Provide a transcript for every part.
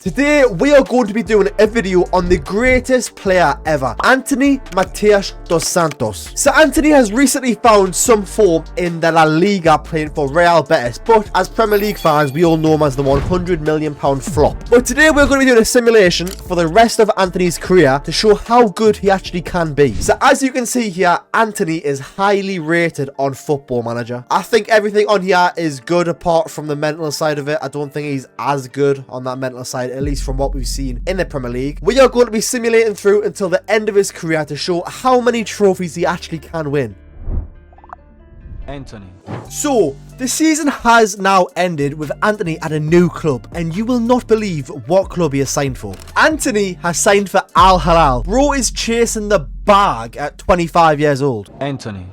Today, we are going to be doing a video on the greatest player ever, Anthony Matias dos Santos. So Anthony has recently found some form in the La Liga playing for Real Betis, but as Premier League fans, we all know him as the £100 million flop. But today, we're going to be doing a simulation for the rest of Anthony's career to show how good he actually can be. So as you can see here, Anthony is highly rated on Football Manager. I think everything on here is good apart from the mental side of it. I don't think he's as good on that mental side, at least from what we've seen in the Premier League. We are going to be simulating through until the end of his career to show how many trophies he actually can win. Anthony. So, the season has now ended with Anthony at a new club, and you will not believe what club he has signed for. Anthony has signed for Al Hilal. Bro is chasing the bag at 25 years old. Anthony.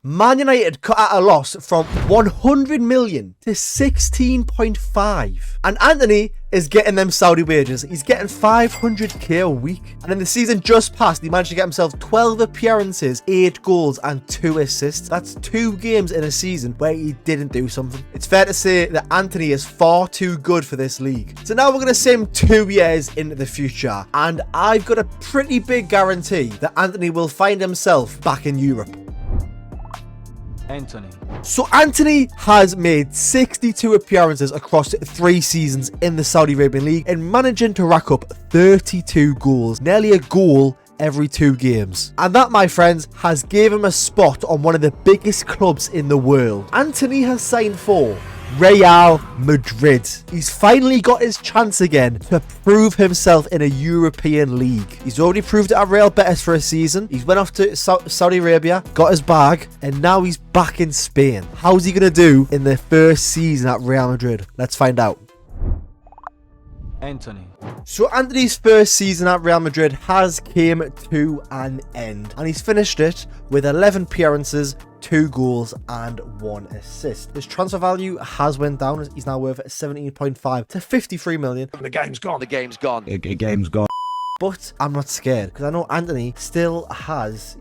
Man United cut at a loss from 100 million to 16.5. And Anthony is getting them Saudi wages. He's getting 500k a week. And in the season just past, he managed to get himself 12 appearances, 8 goals and 2 assists. That's 2 games in a season where he didn't do something. It's fair to say that Anthony is far too good for this league. So now we're going to see him 2 years into the future. And I've got a pretty big guarantee that Anthony will find himself back in Europe. Anthony. So Anthony has made 62 appearances across 3 seasons in the Saudi Arabian League and managing to rack up 32 goals, nearly a goal every 2 games. And that, my friends, has gave him a spot on one of the biggest clubs in the world. Anthony has signed for Real Madrid. He's finally got his chance again to prove himself in a European league. He's already proved it at Real Betis for a season. He's went off to Saudi Arabia, got his bag, and now he's back in Spain. How's he going to do in the first season at Real Madrid? Let's find out. Anthony. So Anthony's first season at Real Madrid has came to an end, and he's finished it with 11 appearances, 2 goals and 1 assist. His transfer value has went down. He's now worth 17.5 to 53 million. The game's gone. The game's gone. The game's gone. But I'm not scared because I know Anthony still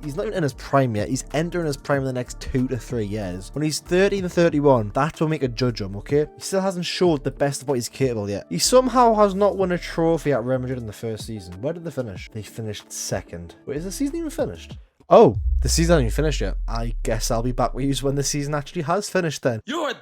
he's not even in his prime yet. He's entering his prime in the next 2 to 3 years. When he's 30 to 31, that's what make a judge him, okay? He still hasn't showed the best of what he's capable yet. He somehow has not won a trophy at Real Madrid in the first season. Where did they finish? They finished second. Wait, is the season even finished? Oh, the season hasn't even finished yet. I guess I'll be back with you when the season actually has finished then. You're a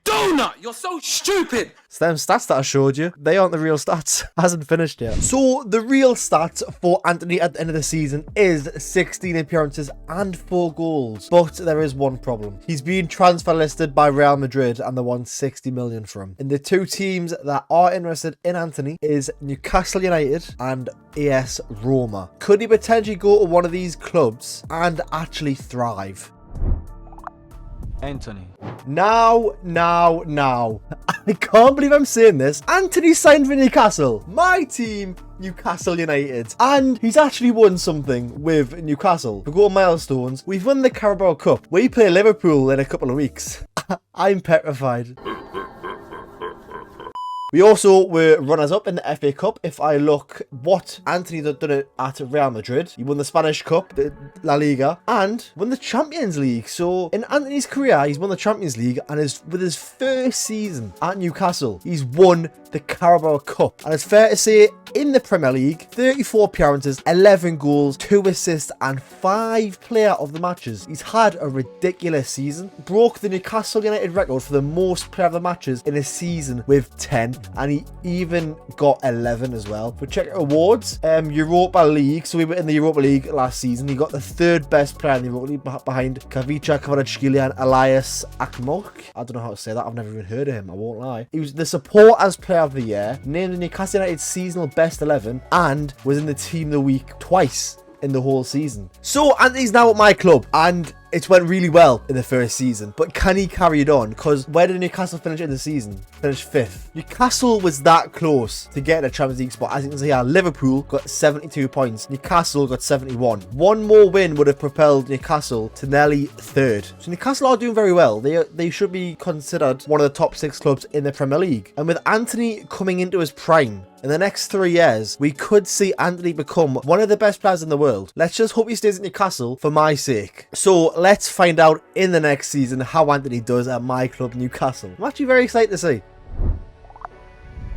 donut. You're so stupid. It's them stats that I showed you. They aren't the real stats. Hasn't finished yet. So the real stats for Anthony at the end of the season is 16 appearances and 4 goals. But there is one problem. He's being transfer listed by Real Madrid and they want 60 million for him. And the 2 teams that are interested in Anthony is Newcastle United and AS Roma. Could he potentially go to one of these clubs and actually thrive? Anthony. Now. I can't believe I'm saying this. Anthony signed for Newcastle. My team, Newcastle United. And he's actually won something with Newcastle. We go milestones. We've won the Carabao Cup. We play Liverpool in a couple of weeks. I'm petrified. We also were runners-up in the FA Cup. If I look what Anthony done it at Real Madrid, he won the Spanish Cup, the La Liga, and won the Champions League. So in Anthony's career, he's won the Champions League, and with his first season at Newcastle, he's won the Carabao Cup. And it's fair to say, in the Premier League, 34 appearances, 11 goals, 2 assists, and 5 player of the matches. He's had a ridiculous season. Broke the Newcastle United record for the most player of the matches in a season with 10. And he even got 11 as well. For check awards, Europa League. So we were in the Europa League last season. He got the 3rd best player in the Europa League behind Kavica Kvaratskhelia and Elias Akmok. I don't know how to say that. I've never even heard of him. I won't lie. He was the supporters player of the year, named the Newcastle United seasonal best 11, and was in the team of the week twice in the whole season. So Anthony's now at my club, and it's went really well in the first season, but can he carry it on? Because where did Newcastle finish in the season? Finished 5th. Newcastle was that close to getting a Champions League spot. As you can see here, Liverpool got 72 points. Newcastle got 71. One more win would have propelled Newcastle to nearly 3rd. So Newcastle are doing very well. They should be considered one of the top 6 clubs in the Premier League. And with Anthony coming into his prime, in the next 3 years, we could see Anthony become one of the best players in the world. Let's just hope he stays at Newcastle for my sake. So let's find out in the next season how Anthony does at my club, Newcastle. I'm actually very excited to see.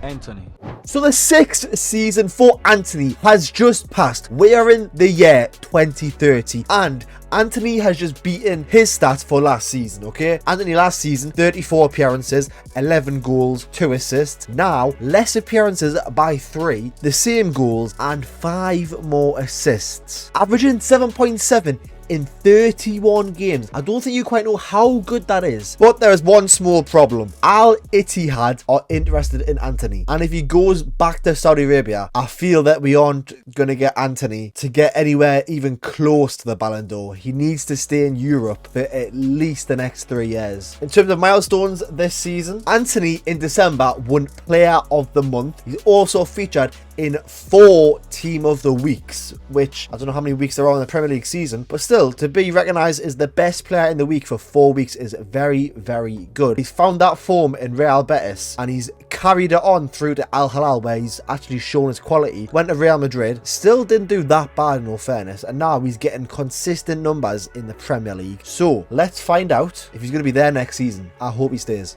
Anthony. So the 6th season for Anthony has just passed. We are in the year 2030 and Anthony has just beaten his stats for last season, okay? Anthony last season, 34 appearances, 11 goals, 2 assists. Now, less appearances by 3, the same goals and 5 more assists. Averaging 7.7 in 31 games. I don't think you quite know how good that is. But there is one small problem. Al Ittihad are interested in Anthony. And if he goes back to Saudi Arabia, I feel that we aren't going to get Anthony to get anywhere even close to the Ballon d'Or. He needs to stay in Europe for at least the next 3 years. In terms of milestones this season, Anthony in December won Player of the Month. He's also featured in 4 Team of the Weeks, which I don't know how many weeks there are in the Premier League season, but still, to be recognised as the best player in the week for 4 weeks is very, very good. He's found that form in Real Betis, and he's carried it on through to Al Hilal, where he's actually shown his quality. Went to Real Madrid, still didn't do that bad in all fairness, and now he's getting consistent numbers in the Premier League. So, let's find out if he's going to be there next season. I hope he stays.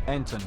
Anthony.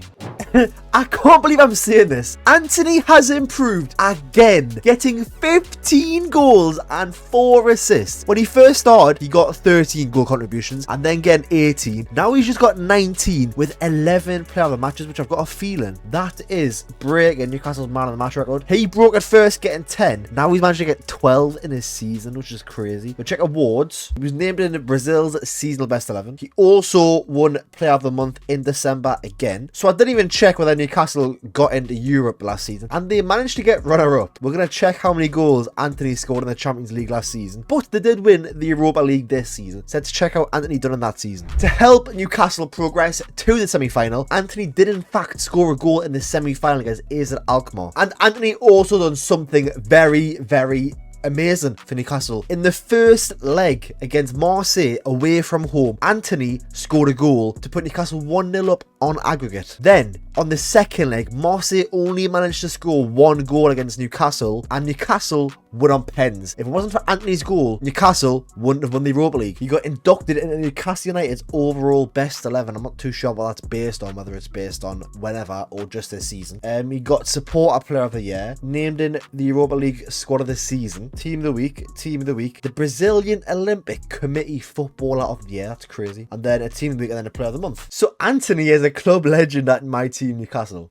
I can't believe I'm saying this. Anthony has improved again, getting 15 goals and 4 assists. When he first started, he got 13 goal contributions and then getting 18. Now he's just got 19 with 11 player of the matches, which I've got a feeling that is breaking Newcastle's man of the match record. He broke it first, getting 10. Now he's managed to get 12 in his season, which is crazy. But check awards. He was named in Brazil's seasonal best 11. He also won player of the month in December again. So I didn't even check whether Newcastle got into Europe last season, and they managed to get runner-up. We're going to check how many goals Anthony scored in the Champions League last season, but they did win the Europa League this season. So let's check out Anthony done in that season. To help Newcastle progress to the semi-final, Anthony did in fact score a goal in the semi-final against AZ Alkmaar, and Anthony also done something very, very amazing for Newcastle. In the first leg against Marseille away from home, Anthony scored a goal to put Newcastle 1-0 up on aggregate. Then on the second leg, Marseille only managed to score 1 goal against Newcastle, and Newcastle won on pens. If it wasn't for Anthony's goal, Newcastle wouldn't have won the Europa League. He got inducted into Newcastle United's overall best 11. I'm not too sure what that's based on, whether it's based on whenever or just this season. He got supporter player of the year, named in the Europa League squad of the season, team of the week, the Brazilian Olympic Committee footballer of the year. That's crazy. And then a team of the week, and then a player of the month. So Anthony is a club legend at my team, Newcastle.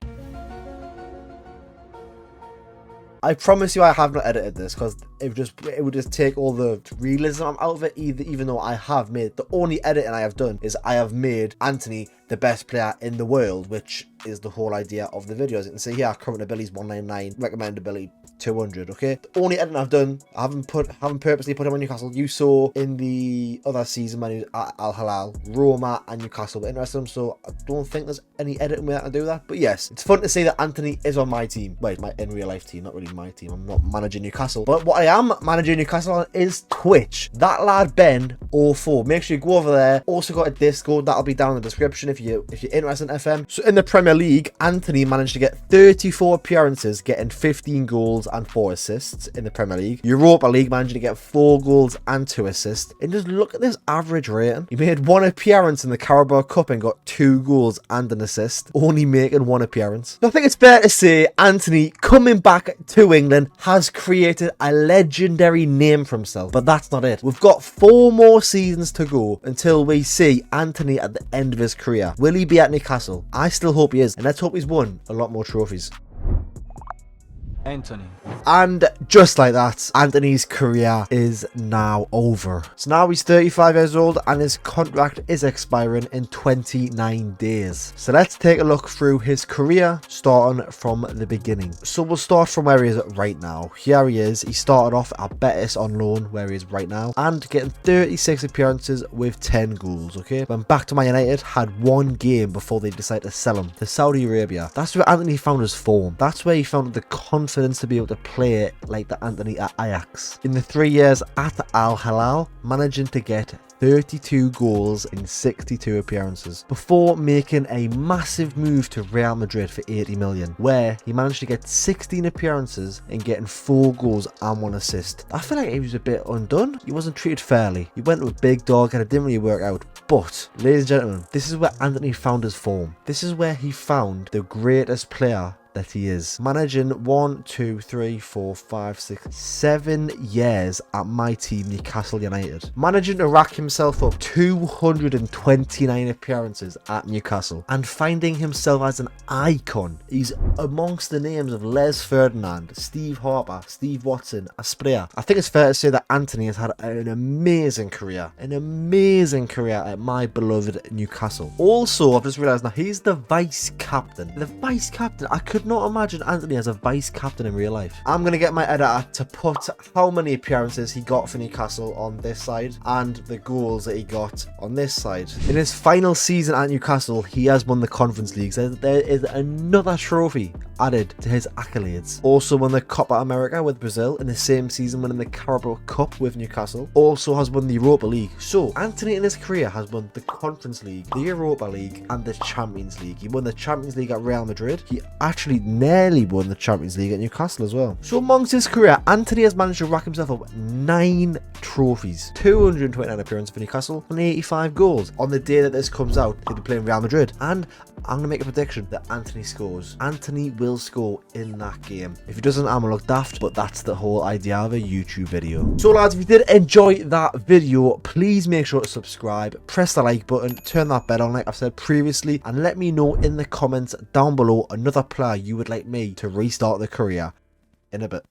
I promise you I have not edited this because it would just take all the realism out of it, even though I have made, the only editing I have done is I have made Anthony the best player in the world, which is the whole idea of the video. As you can see here, current ability is 199, recommended ability 200. Okay, the only editing I've done, I haven't purposely put him on Newcastle. You saw in the other season when he was at Al Hilal, Roma and Newcastle were interested in him, so I don't think there's any editing way I can do that. But yes, it's fun to see that Anthony is on my team. Wait, my in real life team, not really my team. I'm not managing Newcastle, but what I am managing Newcastle on is Twitch. That lad Ben04. Make sure you go over there. Also got a Discord, that'll be down in the description if you're interested in FM. So in the Premier League, Anthony managed to get 34 appearances, getting 15 goals and 4 assists in the Premier League. Europa League managed to get 4 goals and 2 assists. And just look at this average rating. He made 1 appearance in the Carabao Cup and got 2 goals and an assist, only making 1 appearance. So I think it's fair to say Anthony, coming back to England, has created a legendary name for himself. But that's not it. We've got 4 more seasons to go until we see Anthony at the end of his career. Will he be at Newcastle? I still hope he is, and let's hope he's won a lot more trophies. Anthony. And just like that, Anthony's career is now over. So now he's 35 years old and his contract is expiring in 29 days. So let's take a look through his career, starting from the beginning. So we'll start from where he is right now. Here he is. He started off at Betis on loan, where he is right now, and getting 36 appearances with 10 goals, okay? Went back to Man United, had 1 game before they decided to sell him to Saudi Arabia. That's where Anthony found his form. That's where he found the confidence confidence to be able to play like the Antony at Ajax. In the 3 years at Al Hilal, managing to get 32 goals in 62 appearances before making a massive move to Real Madrid for 80 million, where he managed to get 16 appearances and getting 4 goals and 1 assist. I feel like he was a bit undone. He wasn't treated fairly. He went to a big dog and it didn't really work out. But, ladies and gentlemen, this is where Antony found his form. This is where he found the greatest player that he is. Managing 1, 2, 3, 4, 5, 6, 7 years at my team, Newcastle United. Managing to rack himself up 229 appearances at Newcastle and finding himself as an icon. He's amongst the names of Les Ferdinand, Steve Harper, Steve Watson, Asprilla. I think it's fair to say that Antony has had an amazing career. An amazing career at my beloved Newcastle. Also, I've just realised now, he's the vice captain. The vice captain, I could not imagine Antony as a vice captain in real life. I'm going to get my editor to put how many appearances he got for Newcastle on this side and the goals that he got on this side. In his final season at Newcastle, he has won the Conference League. So there is another trophy added to his accolades. Also won the Copa America with Brazil in the same season, winning the Carabao Cup with Newcastle. Also has won the Europa League. So Antony in his career has won the Conference League, the Europa League and the Champions League. He won the Champions League at Real Madrid. He actually nearly won the Champions League at Newcastle as well. So amongst his career, Antony has managed to rack himself up 9 trophies, 229 appearances for Newcastle and 85 goals. On the day that this comes out, he'll be playing Real Madrid, and I'm going to make a prediction that Antony scores. Antony will score in that game. If he doesn't, I'm going to look daft, but that's the whole idea of a YouTube video. So lads, if you did enjoy that video, please make sure to subscribe, press the like button, turn that bell on like I've said previously, and let me know in the comments down below another player you would like me to restart their career. In a bit.